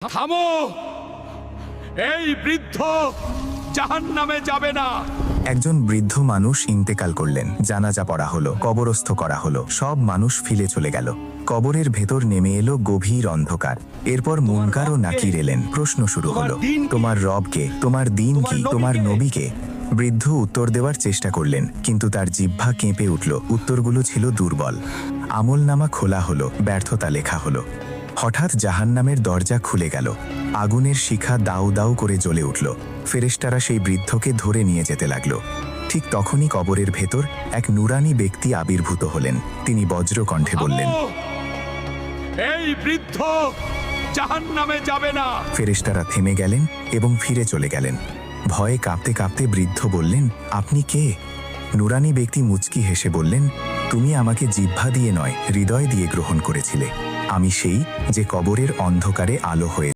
থামো, এই বৃদ্ধ জাহান্নামে যাবে না। একজন বৃদ্ধ মানুষ ইন্তেকাল করলেন, জানাজা পড়া হলো, কবরস্থ করা হলো, সব মানুষ ফিলে চলে গেল। কবরের ভেতর নেমে এলো গভীর অন্ধকার। এরপর মুনকার ও নাকির এলেন। প্রশ্ন শুরু হলো, তোমার রব কে? তোমার দিন কি? তোমার নবী কে? বৃদ্ধ উত্তর দেওয়ার চেষ্টা করলেন, কিন্তু তার জিহ্বা কেঁপে উঠল। উত্তরগুলো ছিল দুর্বল। আমলনামা খোলা হলো, ব্যর্থতা লেখা হলো। হঠাৎ জাহান্নামের দরজা খুলে গেল। আগুনের শিখা দাউ দাউ করে জ্বলে উঠল। ফেরেশতারা সেই বৃদ্ধকে ধরে নিয়ে যেতে লাগলো। ঠিক তখনই কবরের ভেতর এক নুরানি ব্যক্তি আবির্ভূত হলেন। তিনি বজ্রকণ্ঠে বললেন, এই বৃদ্ধ জাহান্নামে যাবে না। ফেরেশতারা থেমে গেলেন এবং ফিরে চলে গেলেন। ভয়ে কাঁপতে কাঁপতে বৃদ্ধ বললেন, আপনি কে? নুরানি ব্যক্তি মুচকি হেসে বললেন, তুমি আমাকে জিহ্বা দিয়ে নয়, হৃদয় দিয়ে গ্রহণ করেছিলে। আমি সেই যে কবরের অন্ধকারে আলো হয়ে